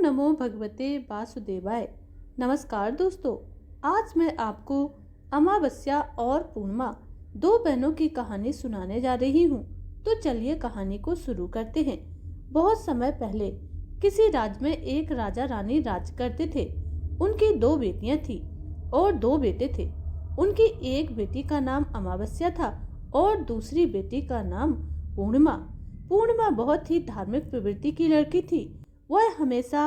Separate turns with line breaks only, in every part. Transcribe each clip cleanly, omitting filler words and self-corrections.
नमो भगवते वासुदेवाय। नमस्कार दोस्तों, आज मैं आपको अमावस्या और पूर्णिमा दो बहनों की कहानी सुनाने जा रही हूँ। तो चलिए कहानी को शुरू करते हैं। बहुत समय पहले किसी राज्य में एक राजा रानी राज करते थे। उनकी दो बेटियां थी और दो बेटे थे। उनकी एक बेटी का नाम अमावस्या था और दूसरी बेटी का नाम पूर्णिमा। पूर्णिमा बहुत ही धार्मिक प्रवृत्ति की लड़की थी। वह हमेशा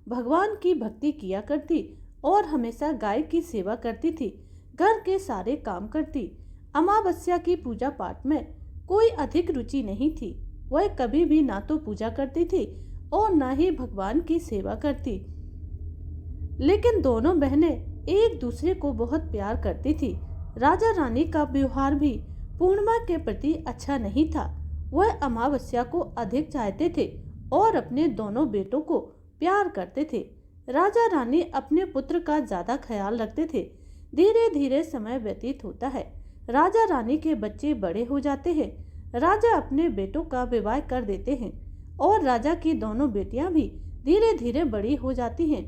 भगवान की भक्ति किया करती और हमेशा गाय की सेवा करती थी, घर के सारे काम करती। अमावस्या की पूजा पाठ में कोई अधिक रुचि नहीं थी। वह कभी भी ना तो पूजा करती थी और ना ही भगवान की सेवा करती। लेकिन दोनों बहनें एक दूसरे को बहुत प्यार करती थी। राजा रानी का व्यवहार भी पूर्णिमा के प्रति अच्छा नहीं था। वह अमावस्या को अधिक चाहते थे और अपने दोनों बेटों को प्यार करते थे। राजा रानी अपने पुत्र का ज्यादा ख्याल रखते थे। धीरे धीरे समय व्यतीत होता है। राजा रानी के बच्चे बड़े हो जाते हैं। राजा अपने बेटों का विवाह कर देते हैं और राजा की दोनों बेटियां भी धीरे धीरे बड़ी हो जाती हैं।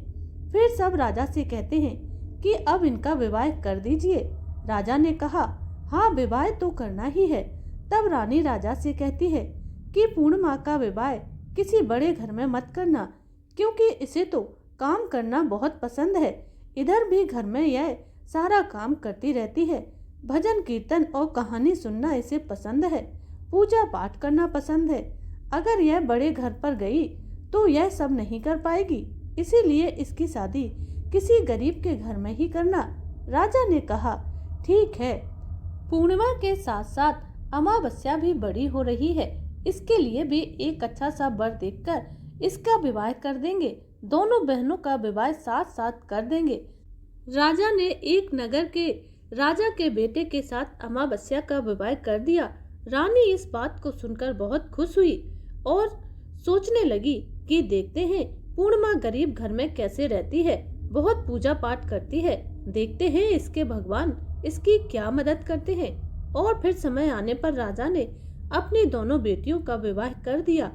फिर सब राजा से कहते हैं कि अब इनका विवाह कर दीजिए। राजा ने कहा, हाँ विवाह तो करना ही है। तब रानी राजा से कहती है कि पूर्णिमा का विवाह किसी बड़े घर में मत करना, क्योंकि इसे तो काम करना बहुत पसंद है। इधर भी घर में यह सारा काम करती रहती है। भजन कीर्तन और कहानी सुनना इसे पसंद है। पूजा पाठ करना पसंद है। अगर यह बड़े घर पर गई तो यह सब नहीं कर पाएगी, इसीलिए इसकी शादी किसी गरीब के घर में ही करना। राजा ने कहा, ठीक है। पूर्णिमा के साथ साथ अमावस्या भी बड़ी हो रही है, इसके लिए भी एक अच्छा सा वर देखकर इसका विवाह कर देंगे। दोनों बहनों का विवाह साथ साथ कर देंगे। राजा ने एक नगर के राजा के बेटे के साथ अमावस्या का विवाह कर दिया। रानी इस बात को सुनकर बहुत खुश हुई और सोचने लगी कि देखते हैं पूर्णिमा गरीब घर में कैसे रहती है, बहुत पूजा पाठ करती है, देखते हैं इसके भगवान इसकी क्या मदद करते हैं। और फिर समय आने पर राजा ने अपनी दोनों बेटियों का विवाह कर दिया।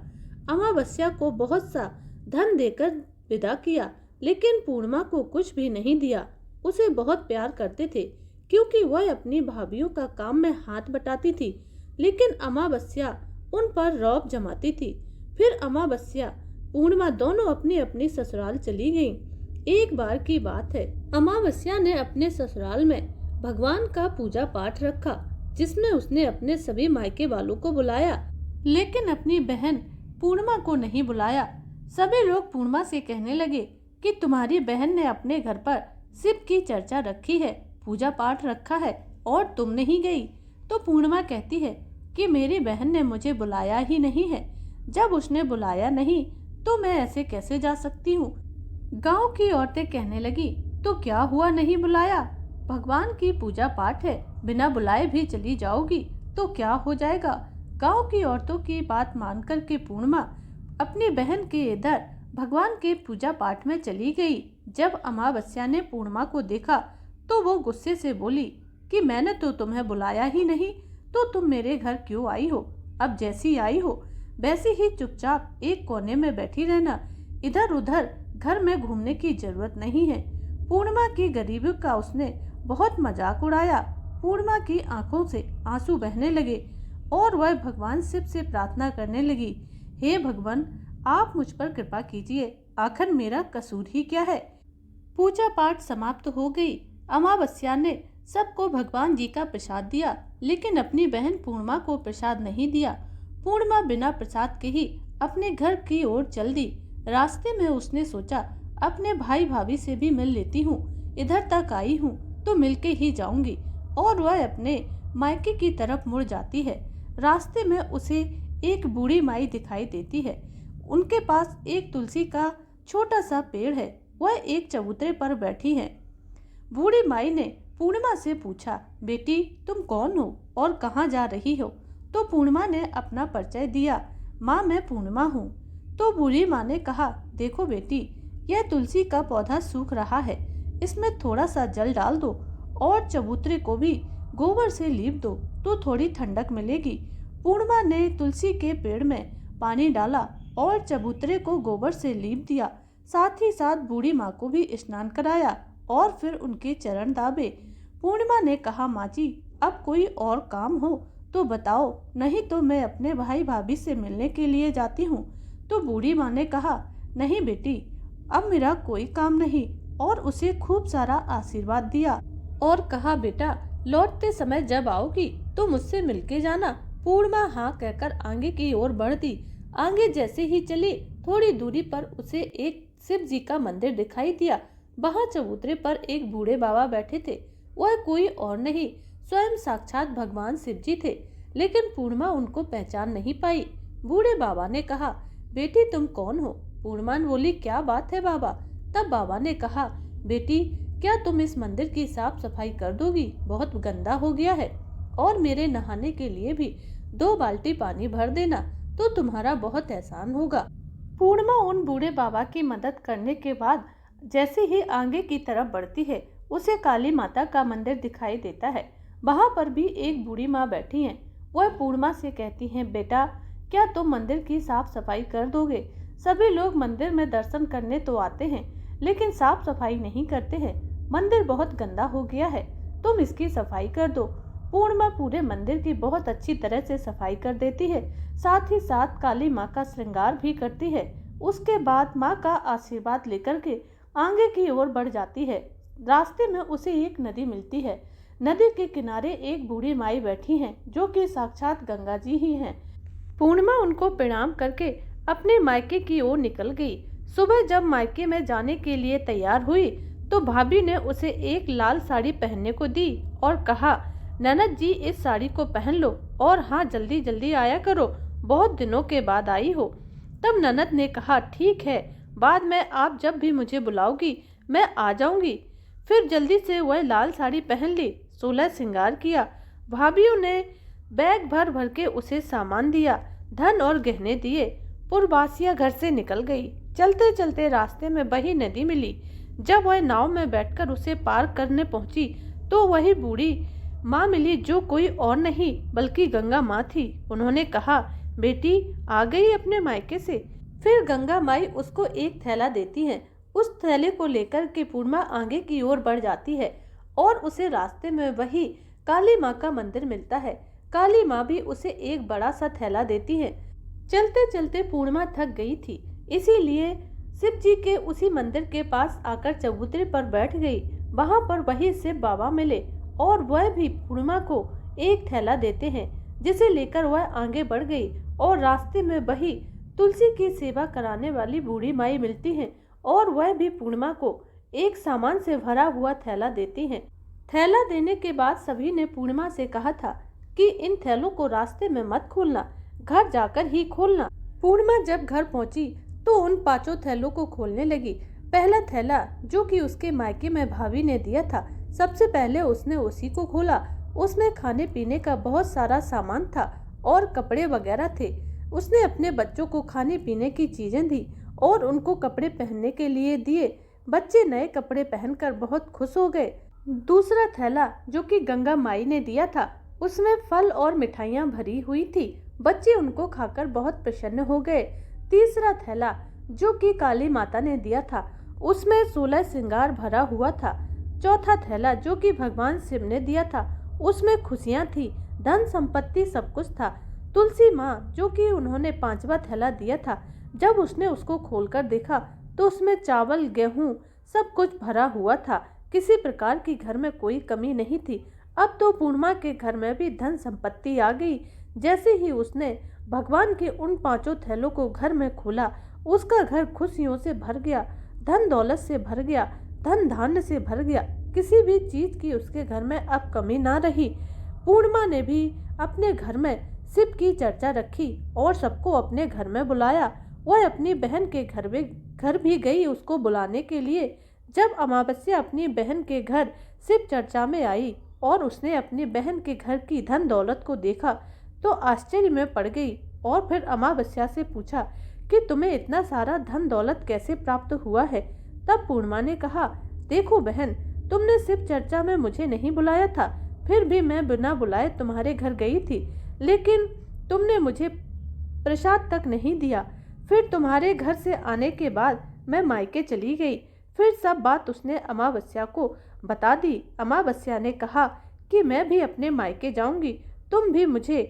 अमावस्या को बहुत सा धन देकर विदा किया, लेकिन पूर्णिमा को कुछ भी नहीं दिया। उसे बहुत प्यार करते थे क्योंकि वह अपनी भाभीयों का काम में हाथ बटाती थी, लेकिन अमावस्या उन पर रौब जमाती थी। फिर अमावस्या पूर्णिमा दोनों अपनी अपनी ससुराल चली गईं। एक बार की बात है, अमावस्या ने अपने ससुराल में भगवान का पूजा पाठ रखा, जिसमें उसने अपने सभी मायके वालों को बुलाया, लेकिन अपनी बहन पूर्णिमा को नहीं बुलाया। सभी लोग पूर्णिमा से कहने लगे कि तुम्हारी बहन ने अपने घर पर शिव की चर्चा रखी है, पूजा पाठ रखा है और तुम नहीं गई। तो पूर्णिमा कहती है कि मेरी बहन ने मुझे बुलाया ही नहीं है। जब उसने बुलाया नहीं तो मैं ऐसे कैसे जा सकती हूँ। गाँव की औरतें कहने लगी, तो क्या हुआ नहीं बुलाया, भगवान की पूजा पाठ है, बिना बुलाए भी चली जाओगी तो क्या हो जाएगा। गांव की औरतों की बात मानकर के पूर्णिमा अपनी बहन के इधर भगवान के पूजा पाठ में चली गई। जब अमावस्या ने पूर्णिमा को देखा तो वो गुस्से से बोली कि मैंने तो तुम्हें बुलाया ही नहीं, तो तुम मेरे घर क्यों आई हो। अब जैसी आई हो वैसे ही चुपचाप एक कोने में बैठी रहना, इधर उधर घर में घूमने की जरूरत नहीं है। पूर्णिमा की गरीबी का उसने बहुत मजाक उड़ाया। पूर्णिमा की आंखों से आंसू बहने लगे और वह भगवान शिव से प्रार्थना करने लगी, हे भगवान आप मुझ पर कृपा कीजिए, आखिर मेरा कसूर ही क्या है। पूजा पाठ समाप्त हो गई। अमावस्या ने सबको भगवान जी का प्रसाद दिया, लेकिन अपनी बहन पूर्णिमा को प्रसाद नहीं दिया। पूर्णिमा बिना प्रसाद के ही अपने घर की ओर चल दी। रास्ते में उसने सोचा, अपने भाई भाभी से भी मिल लेती हूँ, इधर तक आई हूँ तो मिलके ही जाऊंगी। और वह अपने मायके की तरफ मुड़ जाती है। रास्ते में उसे एक बूढ़ी माई दिखाई देती है। उनके पास एक तुलसी का छोटा सा पेड़ है। वह एक चबूतरे पर बैठी है। बूढ़ी माई ने पूर्णिमा से पूछा, बेटी तुम कौन हो और कहाँ जा रही हो। तो पूर्णिमा ने अपना परिचय दिया, माँ मैं पूर्णिमा हूँ। तो बूढ़ी माँ ने कहा, देखो बेटी यह तुलसी का पौधा सूख रहा है, इसमें थोड़ा सा जल डाल दो और चबूतरे को भी गोबर से लीप दो तो थोड़ी ठंडक मिलेगी। पूर्णिमा ने तुलसी के पेड़ में पानी डाला और चबूतरे को गोबर से लीप दिया। साथ ही साथ बूढ़ी माँ को भी स्नान कराया और फिर उनके चरण दाबे। पूर्णिमा ने कहा, माँ जी अब कोई और काम हो तो बताओ, नहीं तो मैं अपने भाई भाभी से मिलने के लिए जाती हूँ। तो बूढ़ी माँ ने कहा, नहीं बेटी, अब मेरा कोई काम नहीं, और उसे खूब सारा आशीर्वाद दिया और कहा, बेटा लौटते समय जब आओगी तो मुझसे मिलके जाना। पूर्णिमा हाँ कहकर आगे की ओर बढ़ दी। आगे जैसे ही चली, थोड़ी दूरी पर उसे एक शिव जी का मंदिर दिखाई दिया। वहाँ चबूतरे पर एक बूढ़े बाबा बैठे थे। वह कोई और नहीं, स्वयं साक्षात भगवान शिव जी थे। लेकिन पूर्णिमा उनको पहचान नहीं पाई। बूढ़े बाबा ने कहा, बेटी तुम कौन हो? पूर्णिमा बोली, क्या बात है बाबा? तब बाबा ने कहा, बेटी क्या तुम इस मंदिर की साफ सफाई कर दोगी? बहुत गंदा हो गया है, और मेरे नहाने के लिए भी 2 बाल्टी पानी भर देना, तो तुम्हारा बहुत एहसान होगा। पूर्णिमा उन बूढ़े बाबा की मदद करने के बाद जैसे ही आगे की तरफ बढ़ती है, उसे काली माता का मंदिर दिखाई देता है। वहाँ पर भी एक बूढ़ी माँ बैठी हैं। वह पूर्णिमा से कहती हैं, बेटा क्या तुम मंदिर की साफ सफाई कर दोगे? सभी लोग मंदिर में दर्शन करने तो आते हैं, लेकिन साफ सफाई नहीं करते हैं। मंदिर बहुत गंदा हो गया है, तुम इसकी सफाई कर दो। पूर्णिमा पूरे मंदिर की बहुत अच्छी तरह से सफाई कर देती है, साथ ही साथ काली माँ का श्रृंगार भी करती है। उसके बाद माँ का आशीर्वाद लेकर के आगे की ओर बढ़ जाती है। रास्ते में उसे एक नदी मिलती है। नदी के किनारे एक बूढ़ी माई बैठी हैं, जो कि साक्षात गंगा जी ही हैं। पूर्णिमा उनको प्रणाम करके अपने मायके की ओर निकल गई। सुबह जब मायके में जाने के लिए तैयार हुई तो भाभी ने उसे एक लाल साड़ी पहनने को दी और कहा, ननद जी इस साड़ी को पहन लो, और हाँ जल्दी जल्दी आया करो, बहुत दिनों के बाद आई हो। तब ननद ने कहा, ठीक है, बाद में आप जब भी मुझे बुलाओगी मैं आ जाऊंगी। फिर जल्दी से वह लाल साड़ी पहन ली, 16 श्रृंगार किया। भाभीियों ने बैग भर भर के उसे सामान दिया, धन और गहने दिए। पुरवासिया घर से निकल गई। चलते चलते रास्ते में वही नदी मिली। जब वह नाव में बैठकर उसे पार करने पहुंची तो वही बूढ़ी माँ मिली, जो कोई और नहीं बल्कि गंगा माँ थी। उन्होंने कहा, बेटी आ गई अपने मायके से? फिर गंगा माई उसको एक थैला देती है। उस थैले को लेकर के पूर्णिमा आगे की ओर बढ़ जाती है और उसे रास्ते में वही काली माँ का मंदिर मिलता है। काली माँ भी उसे एक बड़ा सा थैला देती है। चलते चलते पूर्णिमा थक गई थी, इसीलिए शिव जी के उसी मंदिर के पास आकर चबूतरे पर बैठ गई। वहां पर वही शिव बाबा मिले और वह भी पूर्णिमा को एक थैला देते हैं, जिसे लेकर वह आगे बढ़ गई। और रास्ते में वही तुलसी की सेवा कराने वाली बूढ़ी माई मिलती है और वह भी पूर्णिमा को एक सामान से भरा हुआ थैला देती हैं। थैला देने के बाद सभी ने पूर्णिमा से कहा था कि इन थैलों को रास्ते में मत खोलना, घर जाकर ही खोलना। पूर्णिमा जब घर पहुंची तो उन 5 थैलों को खोलने लगी। पहला थैला जो कि उसके मायके में भाभी ने दिया था, सबसे पहले उसने उसी को खोला। उसमें खाने पीने का बहुत सारा सामान था और कपड़े वगैरह थे। उसने अपने बच्चों को खाने पीने की चीजें दी और उनको कपड़े पहनने के लिए दिए। बच्चे नए कपड़े पहनकर बहुत खुश हो गए। दूसरा थैला जो कि गंगा माई ने दिया था, उसमें फल और मिठाइयाँ भरी हुई थी। बच्चे उनको खाकर बहुत प्रसन्न हो गए। तीसरा थैला जो कि काली माता ने दिया था, उसमें 16 श्रृंगार भरा हुआ था। चौथा थैला जो कि भगवान शिव ने दिया था, उसमें खुशियां थी, धन संपत्ति सब कुछ था। तुलसी माँ जो कि उन्होंने 5वां थैला दिया था, जब उसने उसको खोलकर देखा तो उसमें चावल गेहूं सब कुछ भरा हुआ था। किसी प्रकार की घर में कोई कमी नहीं थी। अब तो पूर्णिमा के घर में भी धन संपत्ति आ गई। जैसे ही उसने भगवान के उन 5 थैलों को घर में खोला, उसका घर खुशियों से भर गया, धन दौलत से भर गया, धन धान्य से भर गया। किसी भी चीज की उसके घर में अब कमी ना रही। पूर्णिमा ने भी अपने घर में शिव की चर्चा रखी और सबको अपने घर में बुलाया। वह अपनी बहन के घर भी गई उसको बुलाने के लिए। जब अमावस्या अपनी बहन के घर शिव चर्चा में आई और उसने अपनी बहन के घर की धन दौलत को देखा तो आश्चर्य में पड़ गई और फिर अमावस्या से पूछा कि तुम्हें इतना सारा धन दौलत कैसे प्राप्त हुआ है। तब पूर्णिमा ने कहा, देखो बहन, तुमने शिव चर्चा में मुझे नहीं बुलाया था, फिर भी मैं बिना बुलाए तुम्हारे घर गई थी, लेकिन तुमने मुझे प्रसाद तक नहीं दिया। फिर तुम्हारे घर से आने के बाद मैं मायके चली गई। फिर सब बात उसने अमावस्या को बता दी। अमावस्या ने कहा कि मैं भी अपने मायके जाऊंगी, तुम भी मुझे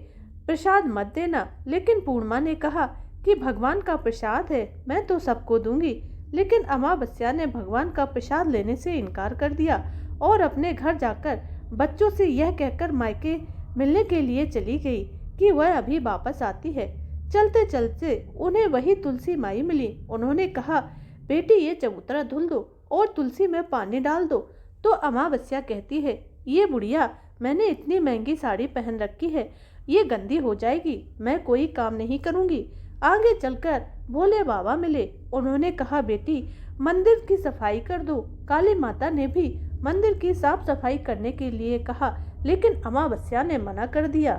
प्रसाद मत देना। लेकिन पूर्णिमा ने कहा कि भगवान का प्रसाद है, मैं तो सबको दूंगी। लेकिन अमावस्या ने भगवान का प्रसाद लेने से इनकार कर दिया और अपने घर जाकर बच्चों से यह कहकर मायके मिलने के लिए चली गई कि वह अभी वापस आती है। चलते चलते उन्हें वही तुलसी माई मिली। उन्होंने कहा, बेटी ये चबूतरा धुल दो और तुलसी में पानी डाल दो। तो अमावस्या कहती है, ये बुढ़िया, मैंने इतनी महंगी साड़ी पहन रखी है, ये गंदी हो जाएगी, मैं कोई काम नहीं करूंगी। आगे चलकर भोले बाबा मिले। उन्होंने कहा, बेटी मंदिर की सफाई कर दो। काली माता ने भी मंदिर की साफ सफाई करने के लिए कहा, लेकिन अमावस्या ने मना कर दिया।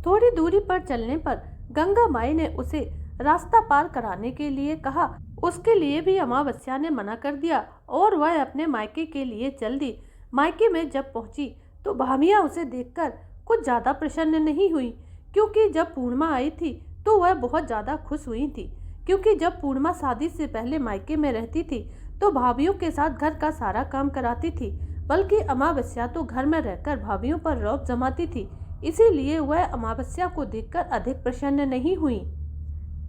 थोड़ी दूरी पर चलने पर गंगा माई ने उसे रास्ता पार कराने के लिए कहा। उसके लिए भी अमावस्या ने मना कर दिया और वह अपने मायके के लिए चल दी। मायके में जब पहुंची तो भाभियां उसे देखकर कुछ ज्यादा प्रसन्न नहीं हुई, क्योंकि जब पूर्णिमा आई थी तो वह बहुत ज्यादा खुश हुई थी। क्योंकि जब पूर्णिमा शादी से पहले मायके में रहती थी तो भाभियों के साथ घर का सारा काम कराती थी, बल्कि अमावस्या तो घर में रहकर भाभियों पर रौब जमाती थी। इसीलिए वह अमावस्या को देखकर अधिक प्रसन्न नहीं हुई।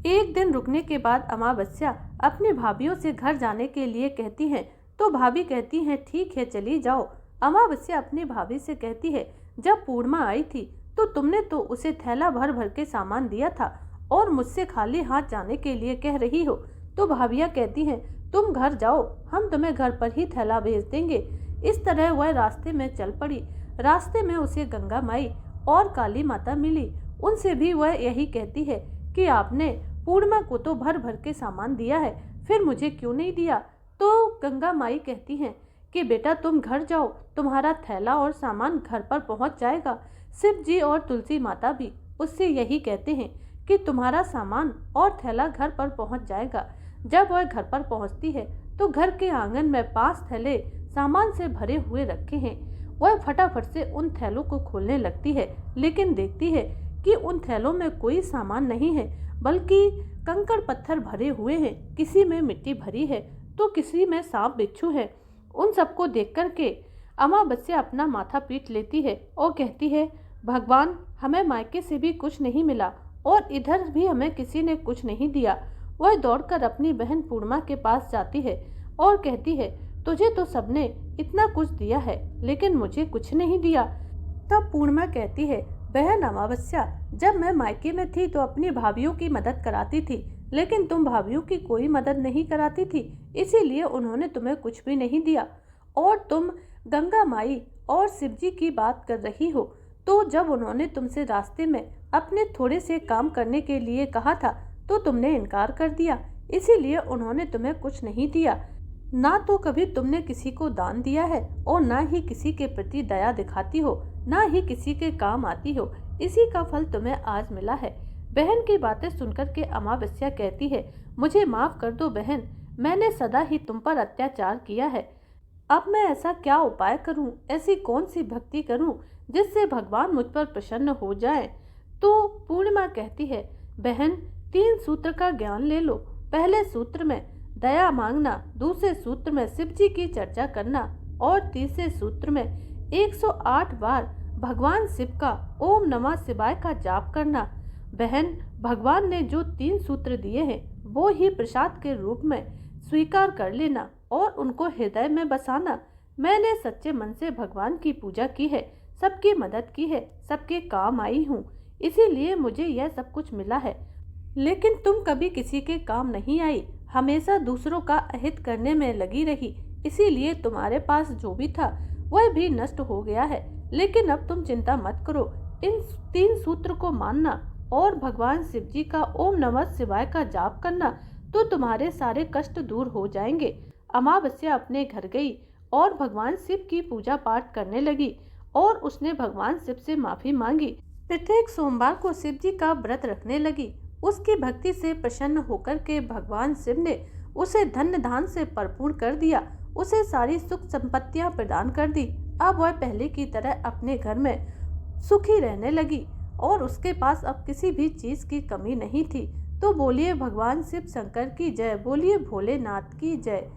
एक दिन रुकने के बाद अमावस्या अपनी भाभियों से घर जाने के लिए कहती हैं, तो भाभी कहती हैं, ठीक है चली जाओ। अमावस्या अपनी भाभी से कहती है, जब पूर्णिमा आई थी तो तुमने तो उसे थैला भर भर के सामान दिया था और मुझसे खाली हाथ जाने के लिए कह रही हो। तो भाभियां कहती हैं, तुम घर जाओ, हम तुम्हें घर पर ही थैला भेज देंगे। इस तरह वह रास्ते में चल पड़ी। रास्ते में उसे गंगा माई और काली माता मिली। उनसे भी वह यही कहती है कि आपने पूर्णिमा को तो भर भर के सामान दिया है, फिर मुझे क्यों नहीं दिया। तो गंगा माई कहती हैं कि बेटा तुम घर जाओ, तुम्हारा थैला और सामान घर पर पहुंच जाएगा। शिव जी और तुलसी माता भी उससे यही कहते हैं कि तुम्हारा सामान और थैला घर पर पहुंच जाएगा। जब वह घर पर पहुंचती है तो घर के आंगन में 5 थैले सामान से भरे हुए रखे हैं। वह फटाफट से उन थैलों को खोलने लगती है, लेकिन देखती है कि उन थैलों में कोई सामान नहीं है, बल्कि कंकड़ पत्थर भरे हुए हैं। किसी में मिट्टी भरी है तो किसी में सांप बिच्छू है। उन सबको देख कर के अमावस्या अपना माथा पीट लेती है और कहती है, भगवान हमें मायके से भी कुछ नहीं मिला और इधर भी हमें किसी ने कुछ नहीं दिया। वह दौड़कर अपनी बहन पूर्णिमा के पास जाती है और कहती है, तुझे तो सबने इतना कुछ दिया है, लेकिन मुझे कुछ नहीं दिया। तब पूर्णिमा कहती है, बहन अमावस्या, जब मैं मायके में थी तो अपनी भाभियों की मदद कराती थी, लेकिन तुम भाभियों की कोई मदद नहीं कराती थी, इसीलिए उन्होंने तुम्हें कुछ भी नहीं दिया। और तुम गंगा माई और शिवजी की बात कर रही हो, तो जब उन्होंने तुमसे रास्ते में अपने थोड़े से काम करने के लिए कहा था तो तुमने इनकार कर दिया, इसीलिए उन्होंने तुम्हें कुछ नहीं दिया। ना तो कभी तुमने किसी को दान दिया है और ना ही किसी के प्रति दया दिखाती हो, ना ही किसी के काम आती हो। इसी का फल तुम्हें आज मिला है। बहन की बातें सुनकर के अमावस्या कहती है, मुझे माफ कर दो बहन, मैंने सदा ही तुम पर अत्याचार किया है। अब मैं ऐसा क्या उपाय करूं, ऐसी कौन सी भक्ति करूं जिससे भगवान मुझ पर प्रसन्न हो जाए। तो पूर्णिमा कहती है, बहन 3 सूत्र का ज्ञान ले लो। पहले सूत्र में दया मांगना, दूसरे सूत्र में शिव जी की चर्चा करना और तीसरे सूत्र में 108 बार भगवान शिव का ओम नमः शिवाय का जाप करना। बहन भगवान ने जो 3 सूत्र दिए हैं वो ही प्रसाद के रूप में स्वीकार कर लेना और उनको हृदय में बसाना। मैंने सच्चे मन से भगवान की पूजा की है, सबकी मदद की है, सबके काम आई हूँ, इसीलिए मुझे यह सब कुछ मिला है। लेकिन तुम कभी किसी के काम नहीं आई, हमेशा दूसरों का अहित करने में लगी रही, इसीलिए तुम्हारे पास जो भी था वह भी नष्ट हो गया है। लेकिन अब तुम चिंता मत करो, इन 3 सूत्र को मानना और भगवान शिव जी का ओम नमः शिवाय का जाप करना तो तुम्हारे सारे कष्ट दूर हो जाएंगे। अमावस्या अपने घर गई और भगवान शिव की पूजा पाठ करने लगी और उसने भगवान शिव से माफी मांगी। प्रत्येक सोमवार को शिव जी का व्रत रखने लगी। उसकी भक्ति से प्रसन्न होकर के भगवान शिव ने उसे धन धान से भरपूर कर दिया, उसे सारी सुख संपत्तियां प्रदान कर दी। अब वह पहले की तरह अपने घर में सुखी रहने लगी और उसके पास अब किसी भी चीज की कमी नहीं थी। तो बोलिए भगवान शिव शंकर की जय, बोलिए भोलेनाथ की जय।